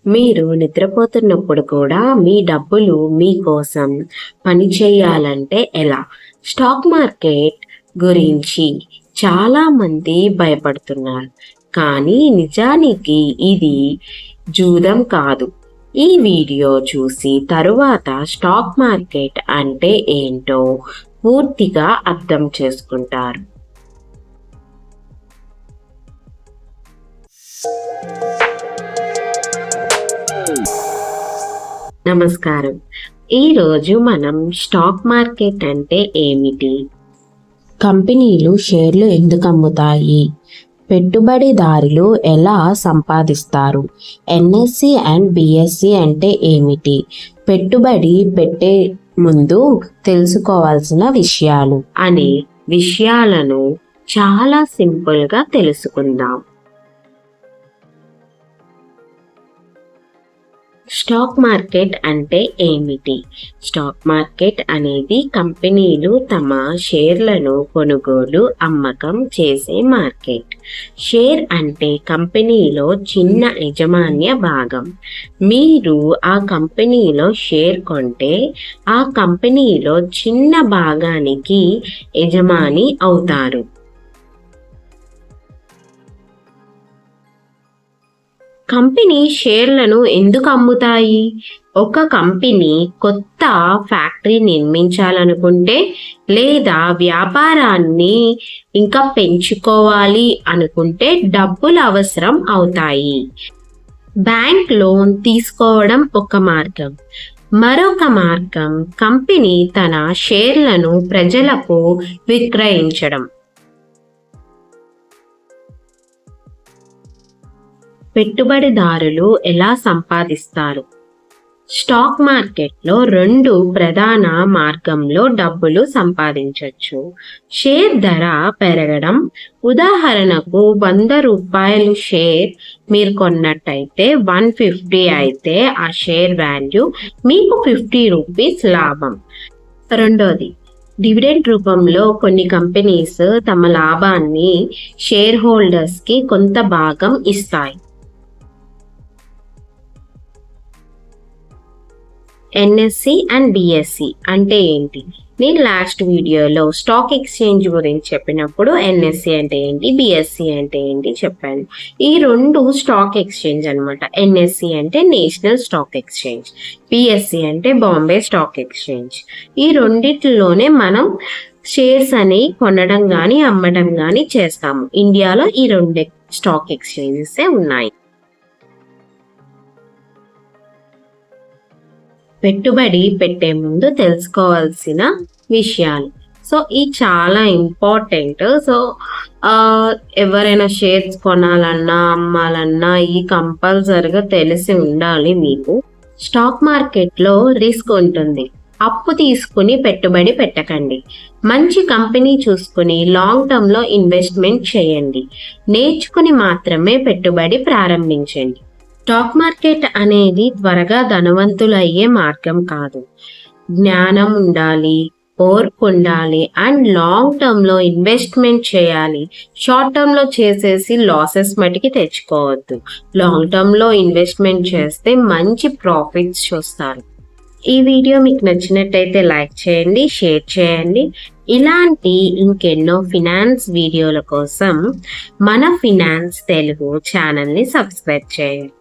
మీరు నిద్రపోతున్నప్పుడు కూడా మీ డబ్బులు మీకోసం పనిచేయాలంటే ఎలా? స్టాక్ మార్కెట్ గురించి చాలామంది భయపడుతున్నారు. కానీ నిజానికి ఇది జూదం కాదు. ఈ వీడియో చూసి తరువాత స్టాక్ మార్కెట్ అంటే ఏంటో పూర్తిగా అర్థం చేసుకుంటారు. నమస్కారం. ఈరోజు మనం స్టాక్ మార్కెట్ అంటే ఏమిటి, కంపెనీలు షేర్లు ఎందుకు అమ్ముతాయి, పెట్టుబడిదారులు ఎలా సంపాదిస్తారు, ఎన్ఎస్సి అండ్ బిఎస్సి అంటే ఏమిటి, పెట్టుబడి పెట్టే ముందు తెలుసుకోవాల్సిన విషయాలు అనే విషయాలను చాలా సింపుల్గా తెలుసుకుందాం. స్టాక్ మార్కెట్ అంటే ఏమిటి? స్టాక్ మార్కెట్ అనేది కంపెనీలు తమ షేర్లను కొనుగోలు అమ్మకం చేసే మార్కెట్. షేర్ అంటే కంపెనీలో చిన్న యాజమాన్య భాగం. మీరు ఆ కంపెనీలో షేర్ కొంటే ఆ కంపెనీలో చిన్న భాగానికి యజమాని అవుతారు. కంపెనీ షేర్లను ఎందుకు అమ్ముతాయి? ఒక కంపెనీ కొత్త ఫ్యాక్టరీ నిర్మించాలనుకుంటే లేదా వ్యాపారాన్ని ఇంకా పెంచుకోవాలి అనుకుంటే డబ్బులు అవసరం అవుతాయి. బ్యాంక్ లోన్ తీసుకోవడం ఒక మార్గం. మరొక మార్గం కంపెనీ తన షేర్లను ప్రజలకు విక్రయించడం. పెట్టుబడిదారులు ఎలా సంపాదిస్తారు? స్టాక్ మార్కెట్లో 2 ప్రధాన మార్గంలో డబ్బులు సంపాదించవచ్చు. షేర్ ధర పెరగడం. ఉదాహరణకు 100 రూపాయలు షేర్ మీరు కొన్నట్టయితే 150 అయితే ఆ షేర్ వాల్యూ మీకు 50 రూపీస్ లాభం. రెండోది, డివిడెండ్ రూపంలో కొన్ని కంపెనీస్ తమ లాభాన్ని షేర్ హోల్డర్స్కి కొంత భాగం ఇస్తాయి. ఎన్ఎస్సి అండ్ బిఎస్సి అంటే ఏంటి? నేను లాస్ట్ వీడియోలో స్టాక్ ఎక్స్చేంజ్ గురించి చెప్పినప్పుడు ఎన్ఎస్సి అంటే ఏంటి, బిఎస్సి అంటే ఏంటి చెప్పాను. ఈ 2 స్టాక్ ఎక్స్చేంజ్ అనమాట. ఎన్ఎస్సి అంటే నేషనల్ స్టాక్ ఎక్స్చేంజ్, బిఎస్సి అంటే బాంబే స్టాక్ ఎక్స్చేంజ్. ఈ రెండిట్లోనే మనం షేర్స్ అనేవి కొనడం కానీ అమ్మడం కానీ చేస్తాము. ఇండియాలో ఈ 2 స్టాక్ ఎక్స్చేంజెస్ ఉన్నాయి. పెట్టుబడి పెట్టే ముందు తెలుసుకోవాల్సిన విషయాలు. సో ఇది చాలా ఇంపార్టెంట్. సో ఎవరైనా షేర్స్ కొనాలన్నా అమ్మాలన్నా ఈ కంపల్సరిగా తెలిసి ఉండాలి మీకు. స్టాక్ మార్కెట్లో రిస్క్ ఉంటుంది. అప్పు తీసుకుని పెట్టుబడి పెట్టకండి. మంచి కంపెనీ చూసుకుని లాంగ్ టర్మ్లో ఇన్వెస్ట్మెంట్ చేయండి. నేర్చుకుని మాత్రమే పెట్టుబడి ప్రారంభించండి. స్టాక్ మార్కెట్ అనేది త్వరగా ధనవంతులయ్యే మార్గం కాదు. జ్ఞానం ఉండాలి, ఓర్పు ఉండాలి అండ్ లాంగ్ టర్మ్లో ఇన్వెస్ట్మెంట్ చేయాలి. షార్ట్ టర్మ్లో చేసేసి లాసెస్ మటుకి తెచ్చుకోవద్దు. లాంగ్ టర్మ్లో ఇన్వెస్ట్మెంట్ చేస్తే మంచి ప్రాఫిట్స్ చూస్తారు. ఈ వీడియో మీకు నచ్చినట్టయితే లైక్ చేయండి, షేర్ చేయండి. ఇలాంటి ఇంకెన్నో ఫినాన్స్ వీడియోల కోసం మన ఫినాన్స్ తెలుగు ఛానల్ని సబ్స్క్రైబ్ చేయండి.